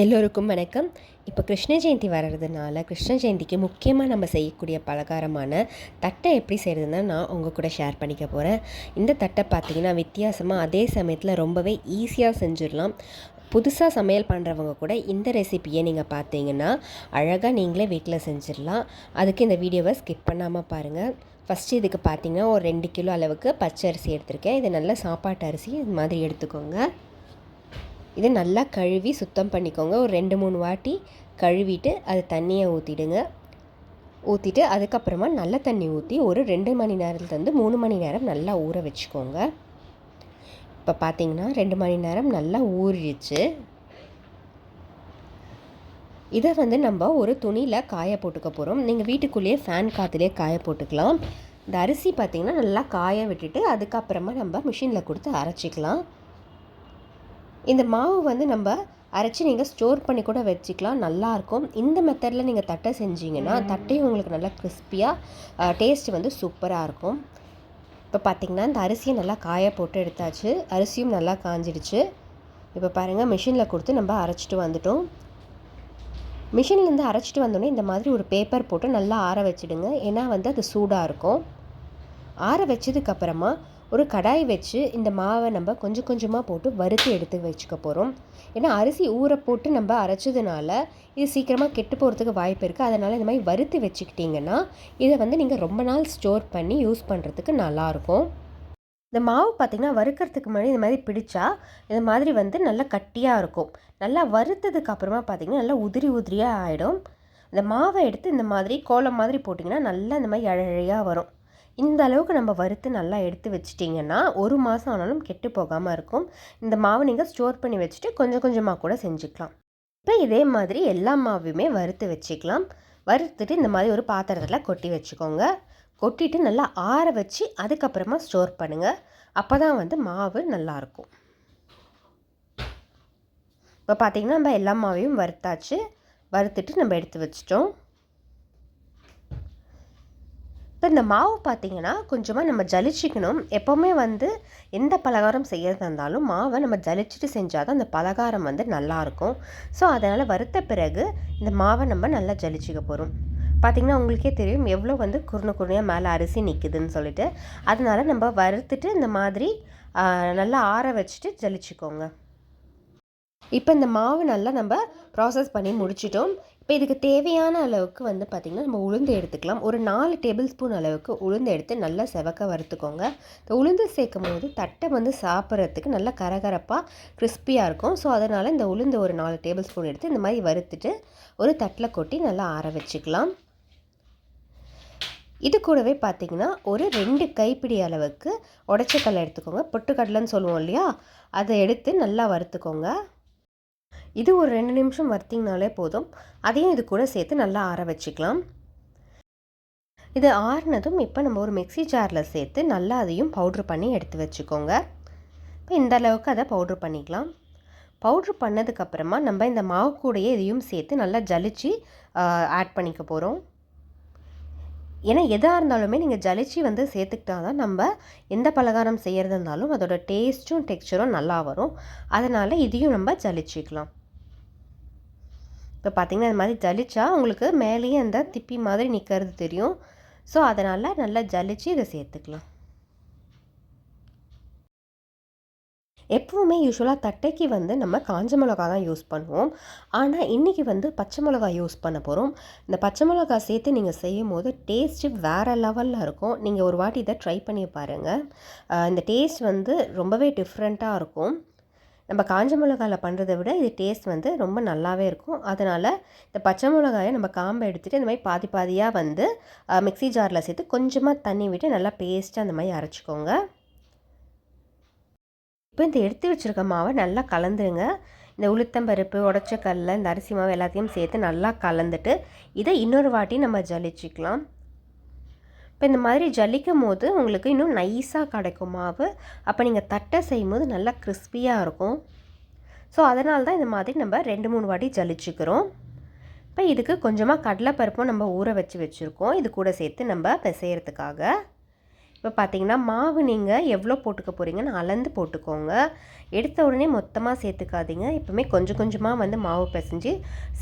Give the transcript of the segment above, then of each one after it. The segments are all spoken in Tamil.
எல்லோருக்கும் வணக்கம். இப்போ கிருஷ்ண ஜெயந்தி வர்றதுனால கிருஷ்ண ஜெயந்திக்கு முக்கியமாக நம்ம செய்யக்கூடிய பலகாரமான தட்டை எப்படி செய்கிறதுன்னு நான் உங்கள் கூட ஷேர் பண்ணிக்க போகிறேன். இந்த தட்டை பார்த்திங்கன்னா வித்தியாசமாக அதே சமயத்தில் ரொம்பவே ஈஸியாக செஞ்சிடலாம். புதுசாக சமையல் பண்ணுறவங்க கூட இந்த ரெசிப்பியை நீங்கள் பார்த்தீங்கன்னா அழகாக நீங்களே வீட்டில் செஞ்சிடலாம். அதுக்கு இந்த வீடியோவை ஸ்கிப் பண்ணாமல் பாருங்கள். ஃபஸ்ட்டு இதுக்கு பார்த்திங்கன்னா ஒரு 2 கிலோ அளவுக்கு பச்சை அரிசி எடுத்திருக்கேன். இது நல்ல சாப்பாட்டு அரிசி இது மாதிரி எடுத்துக்கோங்க. இதை நல்லா கழுவி சுத்தம் பண்ணிக்கோங்க. ஒரு 2-3 வாட்டி கழுவிட்டு அது தண்ணியை ஊற்றிட்டு அதுக்கப்புறமா நல்ல தண்ணி ஊற்றி ஒரு 2 மணி நேரத்துலேருந்து 3 மணி நேரம் நல்லா ஊற வச்சுக்கோங்க. இப்போ பார்த்திங்கன்னா 2 மணி நேரம் நல்லா ஊறிடுச்சு. இதை நம்ம ஒரு துணியில் காய போட்டுக்க போகிறோம். நீங்கள் வீட்டுக்குள்ளேயே ஃபேன் காற்றுலேயே காய போட்டுக்கலாம். இந்த அரிசி பார்த்திங்கன்னா நல்லா காய விட்டுட்டு அதுக்கப்புறமா நம்ம மிஷினில் கொடுத்து அரைச்சிக்கலாம். இந்த மாவு நம்ம அரைச்சி நீங்கள் ஸ்டோர் பண்ணி கூட வச்சுக்கலாம், நல்லாயிருக்கும். இந்த மெத்தடில் நீங்கள் தட்டை செஞ்சிங்கன்னா தட்டையும் உங்களுக்கு நல்லா கிறிஸ்பியாக டேஸ்ட் சூப்பராக இருக்கும். இப்போ பார்த்திங்கன்னா இந்த அரிசியை நல்லா காய போட்டு எடுத்தாச்சு. அரிசியும் நல்லா காஞ்சிடுச்சு. இப்போ பாருங்கள் மிஷினில் கொடுத்து நம்ம அரைச்சிட்டு வந்துட்டோம். மிஷின்லேருந்து அரைச்சிட்டு வந்தோடனே இந்த மாதிரி ஒரு பேப்பர் போட்டு நல்லா ஆற வச்சுடுங்க. ஏன்னா அது சூடாக இருக்கும். ஆற வச்சதுக்கப்புறமா ஒரு கடாய் வச்சு இந்த மாவை நம்ம கொஞ்சம் கொஞ்சமாக போட்டு வறுத்து எடுத்து வச்சுக்க போகிறோம். ஏன்னா அரிசி ஊற போட்டு நம்ம அரைச்சதுனால இது சீக்கிரமாக கெட்டு போகிறதுக்கு வாய்ப்பு இருக்குது. அதனால் இந்த மாதிரி வறுத்து வச்சுக்கிட்டிங்கன்னா இதை நீங்கள் ரொம்ப நாள் ஸ்டோர் பண்ணி யூஸ் பண்ணுறதுக்கு நல்லாயிருக்கும். இந்த மாவு பார்த்திங்கன்னா வறுக்கிறதுக்கு முன்னாடி இந்த மாதிரி பிடிச்சா இந்த மாதிரி நல்லா கட்டியாக இருக்கும். நல்லா வறுத்ததுக்கு அப்புறமா பார்த்திங்கன்னா நல்லா உதிரி உதிரியாக ஆகிடும். இந்த மாவை எடுத்து இந்த மாதிரி கோலம் மாதிரி போட்டிங்கன்னா நல்லா இந்த மாதிரி அழகாக வரும். இந்த அளவுக்கு நம்ம வறுத்து நல்லா எடுத்து வச்சிட்டிங்கன்னா 1 மாதம் ஆனாலும் கெட்டு போகாமல் இருக்கும். இந்த மாவு நீங்கள் ஸ்டோர் பண்ணி வச்சுட்டு கொஞ்சம் கொஞ்சமாக கூட செஞ்சுக்கலாம். இப்போ இதே மாதிரி எல்லா மாவையுமே வறுத்து வச்சுக்கலாம். வறுத்துட்டு இந்த மாதிரி ஒரு பாத்திரத்தில் கொட்டி வச்சுக்கோங்க. கொட்டிட்டு நல்லா ஆற வச்சு அதுக்கப்புறமா ஸ்டோர் பண்ணுங்கள். அப்போ தான் மாவு நல்லாயிருக்கும். இப்போ பார்த்திங்கன்னா நம்ம எல்லா மாவையும் வறுத்தாச்சு. வறுத்துட்டு நம்ம எடுத்து வச்சிட்டோம். இப்போ இந்த மாவு பார்த்திங்கன்னா கொஞ்சமாக நம்ம ஜலிச்சிக்கணும். எப்போவுமே எந்த பலகாரம் செய்யறதா இருந்தாலும் மாவை நம்ம ஜலிச்சுட்டு செஞ்சால் தான் அந்த பலகாரம் நல்லாயிருக்கும். ஸோ அதனால் வறுத்த பிறகு இந்த மாவை நம்ம நல்லா ஜலிச்சிக்க போகிறோம். பார்த்திங்கன்னா உங்களுக்கே தெரியும் எவ்வளோ குருணையாக மேலே அரிசி நிற்குதுன்னு சொல்லிட்டு. அதனால் நம்ம வறுத்துட்டு இந்த மாதிரி நல்லா ஆற வச்சுட்டு ஜலிச்சிக்கோங்க. இப்போ இந்த மாவு நல்லா நம்ம ப்ராசஸ் பண்ணி முடிச்சிட்டோம். இப்போ இதுக்கு தேவையான அளவுக்கு பார்த்திங்கன்னா நம்ம உளுந்து எடுத்துக்கலாம். ஒரு 4 டேபிள் ஸ்பூன் அளவுக்கு உளுந்து எடுத்து நல்லா செவக்க வறுத்துக்கோங்க. இந்த உளுந்து சேர்க்கும் போது தட்டை சாப்பிட்றதுக்கு நல்லா கரகரப்பாக கிறிஸ்பியாக இருக்கும். ஸோ அதனால் இந்த உளுந்து ஒரு 4 டேபிள் ஸ்பூன் எடுத்து இந்த மாதிரி வறுத்துட்டு ஒரு தட்டில் கொட்டி நல்லா ஆற வச்சுக்கலாம். இது கூடவே பார்த்திங்கன்னா ஒரு 2 கைப்பிடி அளவுக்கு உடச்சக்கடலை எடுத்துக்கோங்க. பொட்டுக்கடலைன்னு சொல்லுவோம் இல்லையா, அதை எடுத்து நல்லா வறுத்துக்கோங்க. இது ஒரு 2 நிமிஷம் வறுத்திங்கனாலே போதும். அதையும் இது கூட சேர்த்து நல்லா ஆற வச்சுக்கலாம். இது ஆறினதும் இப்போ நம்ம ஒரு மிக்ஸி ஜாரில் சேர்த்து நல்லா அதையும் பவுட்ரு பண்ணி எடுத்து வச்சுக்கோங்க. இப்போ இந்த அளவுக்கு அதை பவுட்ரு பண்ணிக்கலாம். பவுட்ரு பண்ணதுக்கப்புறமா நம்ம இந்த மாவு கூடையே இதையும் சேர்த்து நல்லா ஜலிச்சு ஆட் பண்ணிக்க போகிறோம். ஏன்னா எதாக இருந்தாலுமே நீங்கள் ஜலிச்சு சேர்த்துக்கிட்டா தான் நம்ம எந்த பலகாரம் செய்கிறதா இருந்தாலும் அதோட டேஸ்ட்டும் டெக்ஸ்சரும் நல்லா வரும். அதனால் இதையும் நம்ம ஜலிச்சிக்கலாம். இப்போ பார்த்திங்கன்னா இந்த மாதிரி ஜலிச்சா உங்களுக்கு மேலேயே அந்த திப்பி மாதிரி நிற்கிறது தெரியும். ஸோ அதனால் நல்லா ஜலிச்சு இதை சேர்த்துக்கலாம். எப்பவுமே யூஸ்வலாக தட்டைக்கு நம்ம காஞ்ச மிளகா தான் யூஸ் பண்ணுவோம். ஆனால் இன்றைக்கி பச்சை மிளகா யூஸ் பண்ண போகிறோம். இந்த பச்சை மிளகா சேர்த்து நீங்கள் செய்யும் போது டேஸ்ட்டு வேறு லெவலில் இருக்கும். நீங்கள் ஒரு வாட்டி இதை ட்ரை பண்ணி பாருங்கள். இந்த டேஸ்ட் ரொம்பவே டிஃப்ரெண்ட்டாக இருக்கும். நம்ம காஞ்ச மிளகாயில் பண்ணுறதை விட இது டேஸ்ட் ரொம்ப நல்லாவே இருக்கும். அதனால் இந்த பச்சை மிளகாயை நம்ம காம்பை எடுத்துகிட்டு இந்த மாதிரி பாதி பாதியாக மிக்ஸி ஜாரில் சேர்த்து கொஞ்சமாக தண்ணி விட்டு நல்லா பேஸ்ட்டாக அந்த மாதிரி அரைச்சிக்கோங்க. இப்போ இந்த எடுத்து வச்சுருக்க மாவை நல்லா கலந்துருங்க. இந்த உளுத்தம்பருப்பு, உடச்சக்கல்ல, இந்த அரிசி மாவு எல்லாத்தையும் சேர்த்து நல்லா கலந்துட்டு இதை இன்னொரு வாட்டி நம்ம ஜலிச்சிக்கலாம். இப்போ இந்த மாதிரி ஜலிக்கும் போது உங்களுக்கு இன்னும் நைஸாக கிடைக்கும் மாவு. அப்போ நீங்கள் தட்டை செய்யும் போது நல்லா கிறிஸ்பியாக இருக்கும். ஸோ அதனால தான் இந்த மாதிரி நம்ம 2-3 வாட்டி ஜலிச்சுக்கிறோம். இப்போ இதுக்கு கொஞ்சமாக கடலைப்பருப்பும் நம்ம ஊற வச்சுருக்கோம். இது கூட சேர்த்து நம்ம பிசையறதுக்காக. இப்போ பார்த்தீங்கன்னா மாவு நீங்கள் எவ்வளோ போட்டுக்க போகிறீங்கன்னு அளந்து போட்டுக்கோங்க. எடுத்த உடனே மொத்தமாக சேர்த்துக்காதீங்க. எப்பவுமே கொஞ்சம் கொஞ்சமாக வந்து மாவு பிசைஞ்சு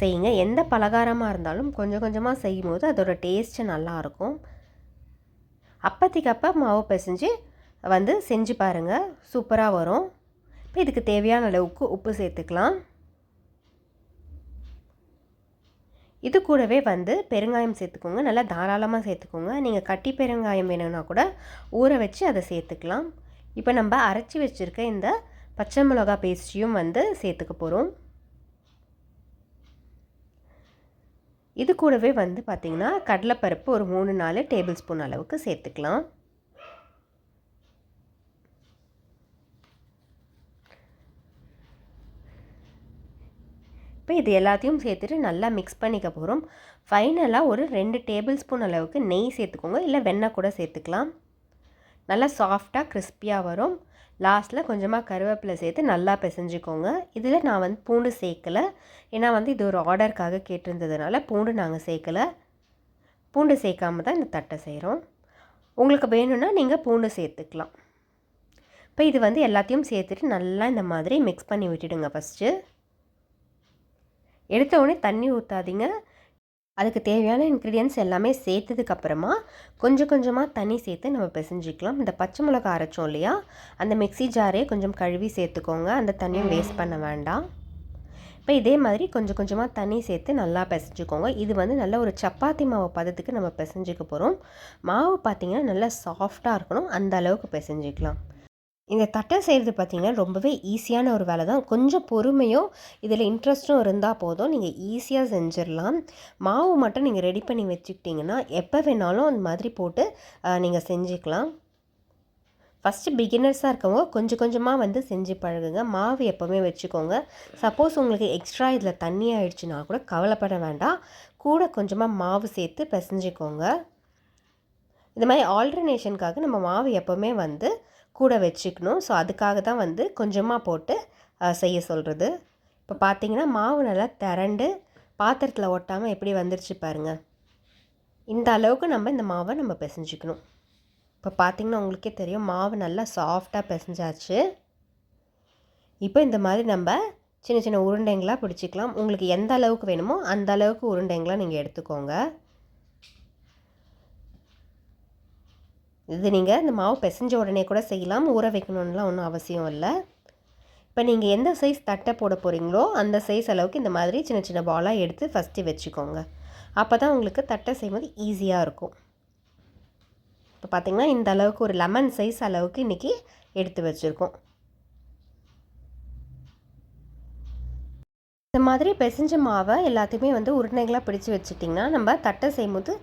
செய்யுங்க. எந்த பலகாரமாக இருந்தாலும் கொஞ்சம் கொஞ்சமாக செய்யும்போது அதோட டேஸ்ட்டு நல்லாயிருக்கும். அப்போதைக்கப்போ மாவு பிசைஞ்சு வந்து செஞ்சு பாருங்கள், சூப்பராக வரும். இப்போ இதுக்கு தேவையான அளவுக்கு உப்பு சேர்த்துக்கலாம். இது கூடவே வந்து பெருங்காயம் சேர்த்துக்கோங்க. நல்லா தாராளமாக சேர்த்துக்கோங்க. நீங்கள் கட்டி பெருங்காயம் வேணும்னா கூட ஊற வச்சு அதை சேர்த்துக்கலாம். இப்போ நம்ம அரைச்சி வச்சுருக்க இந்த பச்சை மிளகா பேஸ்ட்டையும் வந்து சேர்த்துக்க போகிறோம். இது கூடவே வந்து பார்த்திங்கன்னா கடலைப்பருப்பு ஒரு 3-4 டேபிள் ஸ்பூன் அளவுக்கு சேர்த்துக்கலாம். இப்போ இது எல்லாத்தையும் சேர்த்துட்டு நல்லா மிக்ஸ் பண்ணிக்க போகிறோம். ஃபைனலாக ஒரு 2 டேபிள் ஸ்பூன் அளவுக்கு நெய் சேர்த்துக்கோங்க, இல்லை வெண்ணெய் கூட சேர்த்துக்கலாம். நல்லா சாஃப்டாக கிறிஸ்பியாக வரும். லாஸ்ட்டில் கொஞ்சமாக கருவேப்பிலை சேர்த்து நல்லா பிசைஞ்சிக்கோங்க. இதில் நான் வந்து பூண்டு சேர்க்கலை, ஏன்னா வந்து இது ஒரு ஆர்டருக்காக கேட்டிருந்ததுனால பூண்டு நாங்கள் சேர்க்கலை. பூண்டு சேர்க்காம தான் இந்த தட்டை செய்கிறோம். உங்களுக்கு வேணும்னா நீங்கள் பூண்டு சேர்த்துக்கலாம். இப்போ இது வந்து எல்லாத்தையும் சேர்த்துட்டு நல்லா இந்த மாதிரி மிக்ஸ் பண்ணி விட்டுடுங்க. ஃபஸ்ட்டு எடுத்த உடனே தண்ணி ஊற்றாதீங்க. அதுக்கு தேவையான இன்க்ரீடியன்ட்ஸ் எல்லாமே சேர்த்ததுக்கப்புறமா கொஞ்சம் கொஞ்சமாக தண்ணி சேர்த்து நம்ம பிசைஞ்சிக்கலாம். இந்த பச்சை மிளகா அரைச்சோம் இல்லையா, அந்த மிக்ஸி ஜாரே கொஞ்சம் கழுவி சேர்த்துக்கோங்க. அந்த தண்ணியும் வேஸ்ட் பண்ண வேண்டாம். இப்போ இதே மாதிரி கொஞ்சம் கொஞ்சமாக தண்ணி சேர்த்து நல்லா பிசைஞ்சிக்கோங்க. இது வந்து நல்ல ஒரு சப்பாத்தி மாவு பதத்துக்கு நம்ம பிசைஞ்சிக்க போகிறோம். மாவு பார்த்திங்கன்னா நல்லா சாஃப்டாக இருக்கணும், அந்த அளவுக்கு பிசைஞ்சிக்கலாம். இந்த தட்டை செய்கிறது பார்த்திங்கன்னா ரொம்பவே ஈஸியான ஒரு வேலை தான். கொஞ்சம் பொறுமையும் இதில் இன்ட்ரெஸ்ட்டும் இருந்தால் போதும், நீங்கள் ஈஸியாக செஞ்சிடலாம். மாவு மட்டும் நீங்கள் ரெடி பண்ணி வச்சுக்கிட்டிங்கன்னா எப்போ வேணாலும் அந்த மாதிரி போட்டு நீங்கள் செஞ்சுக்கலாம். ஃபஸ்ட்டு பிகினர்ஸாக இருக்கவங்க கொஞ்சம் கொஞ்சமாக வந்து செஞ்சு பழகுங்க. மாவு எப்போவுமே வச்சுக்கோங்க. சப்போஸ் உங்களுக்கு எக்ஸ்ட்ரா இதில் தண்ணி ஆயிடுச்சுன்னா கூட கவலைப்பட வேண்டாம், கூட கொஞ்சமாக மாவு சேர்த்து பிசைஞ்சிக்கோங்க. இந்த மாதிரி ஆல்ட்ரனேஷனுக்காக நம்ம மாவு எப்போவுமே வந்து கூட வச்சுக்கணும். ஸோ அதுக்காக தான் வந்து கொஞ்சமாக போட்டு செய்ய சொல்கிறது. இப்போ பார்த்திங்கன்னா மாவு நல்லா திரண்டு பாத்திரத்தில் ஒட்டாமல் எப்படி வந்துருச்சு பாருங்கள். இந்த அளவுக்கு நம்ம இந்த மாவை நம்ம பிசைஞ்சிக்கணும். இப்போ பார்த்திங்கன்னா உங்களுக்கே தெரியும், மாவு நல்லா சாஃப்டாக பிசைஞ்சாச்சு. இப்போ இந்த மாதிரி நம்ம சின்ன சின்ன உருண்டைங்களாக பிடிச்சிக்கலாம். உங்களுக்கு எந்த அளவுக்கு வேணுமோ அந்த அளவுக்கு உருண்டைங்களாக நீங்கள் எடுத்துக்கோங்க. இது நீங்கள் இந்த மாவு பிசைஞ்ச உடனே கூட செய்யலாம், ஊற வைக்கணும்லாம் ஒன்றும் அவசியம் இல்லை. இப்போ நீங்கள் எந்த சைஸ் தட்டை போட போகிறீங்களோ அந்த சைஸ் அளவுக்கு இந்த மாதிரி சின்ன சின்ன பாலாக எடுத்து ஃபஸ்ட்டு வச்சுக்கோங்க. அப்போ தான் உங்களுக்கு தட்டை செய்யும்போது ஈஸியாக இருக்கும். இப்போ பார்த்திங்கன்னா இந்த அளவுக்கு ஒரு லெமன் சைஸ் அளவுக்கு இன்றைக்கி எடுத்து வச்சுருக்கோம். இந்த மாதிரி பிசைஞ்ச மாவை எல்லாத்தையுமே வந்து உருண்டைகளாக பிடிச்சி வச்சுட்டிங்கன்னா நம்ம தட்டை செய்யும்போது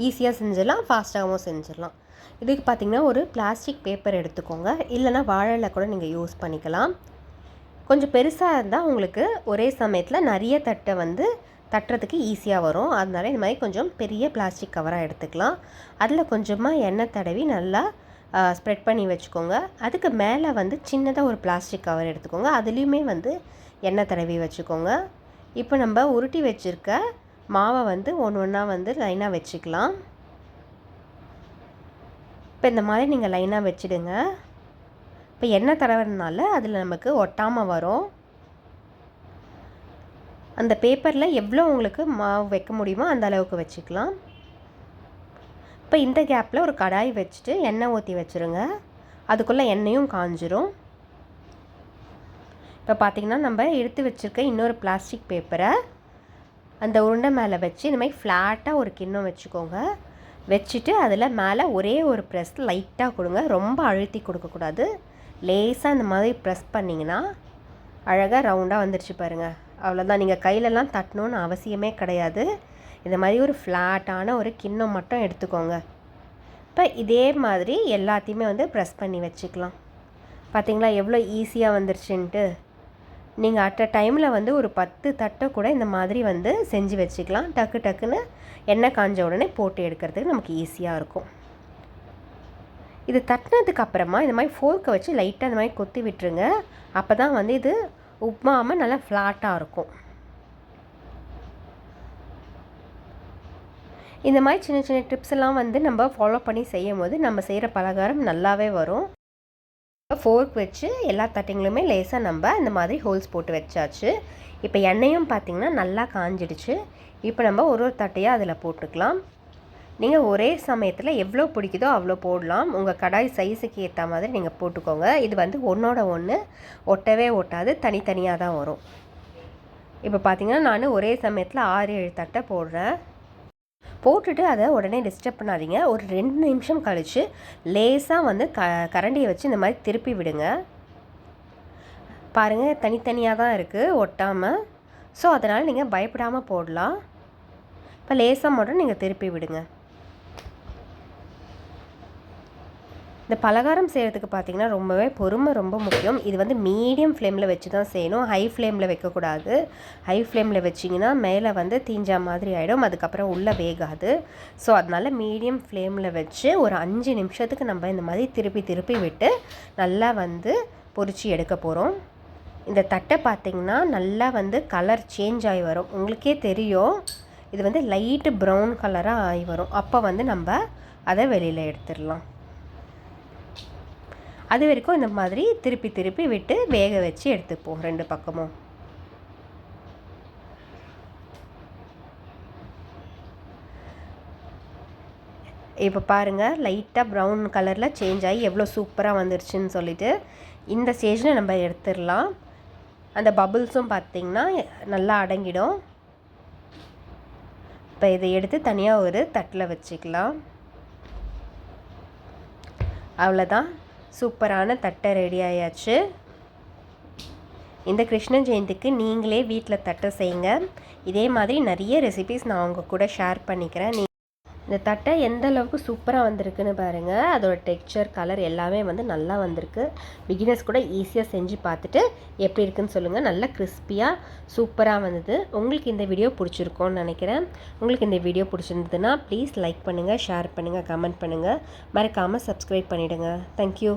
ஈஸியாக செஞ்சிடலாம், ஃபாஸ்ட்டாகவும் செஞ்சிடலாம். இதுக்கு பார்த்திங்கன்னா ஒரு பிளாஸ்டிக் பேப்பர் எடுத்துக்கோங்க, இல்லைனா வாழை கூட நீங்கள் யூஸ் பண்ணிக்கலாம். கொஞ்சம் பெருசாக இருந்தால் உங்களுக்கு ஒரே சமயத்தில் நிறைய தட்டை வந்து தட்டுறதுக்கு ஈஸியாக வரும். அதனால இந்த மாதிரி கொஞ்சம் பெரிய பிளாஸ்டிக் கவராக எடுத்துக்கலாம். அதில் கொஞ்சமாக எண்ணெய் தடவி நல்லா ஸ்ப்ரெட் பண்ணி வச்சுக்கோங்க. அதுக்கு மேலே வந்து சின்னதாக ஒரு பிளாஸ்டிக் கவர் எடுத்துக்கோங்க, அதுலேயுமே வந்து எண்ணெய் தடவி வச்சுக்கோங்க. இப்போ நம்ம உருட்டி வச்சுருக்க மாவை வந்து ஒன்று ஒன்றா வந்து லைனாக வச்சுக்கலாம். இப்போ இந்த மாதிரி நீங்கள் லைனாக வச்சுடுங்க. இப்போ எண்ணெய் தடவுறதுனால அதில் நமக்கு ஒட்டாமல் வரும். அந்த பேப்பரில் எவ்வளோ உங்களுக்கு மாவு வைக்க முடியுமோ அந்த அளவுக்கு வச்சுக்கலாம். இப்போ இந்த கேப்பில் ஒரு கடாய் வச்சுட்டு எண்ணெய் ஊற்றி வச்சுருங்க. அதுக்குள்ளே எண்ணெயும் காஞ்சிரும். இப்போ பார்த்திங்கன்னா நம்ம எடுத்து வச்சுருக்க இன்னொரு பிளாஸ்டிக் பேப்பரை அந்த உருண்டை மேலே வச்சு இந்த மாதிரி ஃப்ளாட்டாக ஒரு கிண்ணம் வச்சுக்கோங்க. வச்சுட்டு அதில் மேலே ஒரே ஒரு ப்ரெஸ் லைட்டாக கொடுங்க, ரொம்ப அழுத்தி கொடுக்கக்கூடாது. லேசாக இந்த மாதிரி ப்ரெஸ் பண்ணிங்கன்னா அழகாக ரவுண்டாக வந்துருச்சு பாருங்கள். அவ்வளோதான், நீங்கள் கையிலலாம் தட்டணுன்னு அவசியமே கிடையாது. இந்த மாதிரி ஒரு ஃப்ளாட்டான ஒரு கிண்ணம் மட்டும் எடுத்துக்கோங்க. இப்போ இதே மாதிரி எல்லாத்தையுமே வந்து ப்ரெஸ் பண்ணி வச்சுக்கலாம். பார்த்திங்களா எவ்வளோ ஈஸியாக வந்துருச்சுன்ட்டு. நீங்கள் அட் அ டைமில் வந்து ஒரு 10 தட்டை கூட இந்த மாதிரி வந்து செஞ்சு வச்சுக்கலாம். டக்கு டக்குன்னு எண்ணெய் காஞ்ச உடனே போட்டு எடுக்கிறதுக்கு நமக்கு ஈஸியாக இருக்கும். இது தட்டினதுக்கு அப்புறமா இந்த மாதிரி ஃபோர்க்கை வச்சு லைட்டாக இந்த மாதிரி கொத்தி விட்டுருங்க. அப்போ தான் வந்து இது உப்மாமல் நல்லா ஃப்ளாட்டாக இருக்கும். இந்த மாதிரி சின்ன சின்ன டிப்ஸ் எல்லாம் வந்து நம்ம ஃபாலோ பண்ணி செய்யும் போது நம்ம செய்கிற பலகாரம் நல்லாவே வரும். ஃபோர்க் வச்சு எல்லா தட்டுங்களுமே லேசாக நம்ம இந்த மாதிரி ஹோல்ஸ் போட்டு வச்சாச்சு. இப்போ எண்ணெயும் பார்த்திங்கன்னா நல்லா காஞ்சிடுச்சு. இப்போ நம்ம ஒரு ஒரு தட்டையாக அதில் போட்டுக்கலாம். நீங்கள் ஒரே சமயத்தில் எவ்வளோ பிடிக்குதோ அவ்வளோ போடலாம். உங்கள் கடாய் சைஸுக்கு ஏற்ற மாதிரி நீங்கள் போட்டுக்கோங்க. இது வந்து ஒன்றோட ஒன்று ஒட்டவே ஒட்டாது, தனித்தனியாக தான் வரும். இப்போ பார்த்திங்கன்னா நான் ஒரே சமயத்தில் 6-7 தட்டை போடுறேன். போட்டுட்டு அதை உடனே டிஸ்டர்ப் பண்ணாதீங்க. ஒரு 2 நிமிஷம் கழித்து லேசாக வந்து கரண்டியை வச்சு இந்த மாதிரி திருப்பி விடுங்க. பாருங்கள், தனித்தனியாக தான் இருக்குது, ஒட்டாமல். ஸோ அதனால் நீங்கள் பயப்படாமல் போடலாம். இப்போ லேசாக மட்டும் நீங்கள் திருப்பி விடுங்க. இந்த பலகாரம் செய்கிறதுக்கு பார்த்திங்கன்னா ரொம்பவே பொறுமை ரொம்ப முக்கியம். இது வந்து மீடியம் ஃப்ளேமில் வச்சு தான் செய்யணும், ஹை ஃப்ளேமில் வைக்கக்கூடாது. ஹை ஃப்ளேமில் வச்சிங்கன்னா மேலே வந்து தீஞ்சா மாதிரி ஆகிடும், அதுக்கப்புறம் உள்ளே வேகாது. ஸோ அதனால் மீடியம் ஃப்ளேமில் வச்சு ஒரு 5 நிமிஷத்துக்கு நம்ம இந்த மாதிரி திருப்பி திருப்பி விட்டு நல்லா வந்து பொரிச்சு எடுக்க போகிறோம். இந்த தட்டை பார்த்திங்கன்னா நல்லா வந்து கலர் சேஞ்ச் ஆகி வரும், உங்களுக்கே தெரியும். இது வந்து லைட்டு ப்ரௌன் கலராக ஆகி வரும். அப்போ வந்து நம்ம அதை வெளியில் எடுத்துடலாம். அது வரைக்கும் இந்த மாதிரி திருப்பி திருப்பி விட்டு வேக வச்சு எடுத்துப்போம் 2 பக்கமும். இப்போ பாருங்கள், லைட்டாக ப்ரௌன் கலரில் சேஞ்ச் ஆகி எவ்வளோ சூப்பராக வந்துருச்சுன்னு சொல்லிட்டு இந்த ஸ்டேஜில் நம்ம எடுத்துடலாம். அந்த பபுள்ஸும் பார்த்திங்கன்னா நல்லா அடங்கிடும். இப்போ இதை எடுத்து தனியாக ஒரு தட்டில் வச்சுக்கலாம். அவ்வளோதான், சூப்பரான தட்டை ரெடி ஆயாச்சு. இந்த கிருஷ்ண ஜெயந்திக்கு நீங்களே வீட்டில் தட்டை செய்யுங்க. இதே மாதிரி நிறைய ரெசிபீஸ் நான் உங்கள் கூட ஷேர் பண்ணிக்கிறேன். இந்த தட்டை எந்த அளவுக்கு சூப்பராக வந்திருக்குன்னு பாருங்கள். அதோட டெக்ஸ்சர், கலர் எல்லாமே வந்து நல்லா வந்திருக்கு. பிகினர்ஸ் கூட ஈஸியாக செஞ்சு பார்த்துட்டு எப்படி இருக்குன்னு சொல்லுங்கள். நல்லா கிறிஸ்பியாக சூப்பராக வந்தது. உங்களுக்கு இந்த வீடியோ பிடிச்சிருக்கோன்னு நினைக்கிறேன். உங்களுக்கு இந்த வீடியோ பிடிச்சிருந்ததுன்னா ப்ளீஸ் லைக் பண்ணுங்கள், ஷேர் பண்ணுங்கள், கமெண்ட் பண்ணுங்கள். மறக்காமல் சப்ஸ்கிரைப் பண்ணிவிடுங்க. தேங்க்யூ.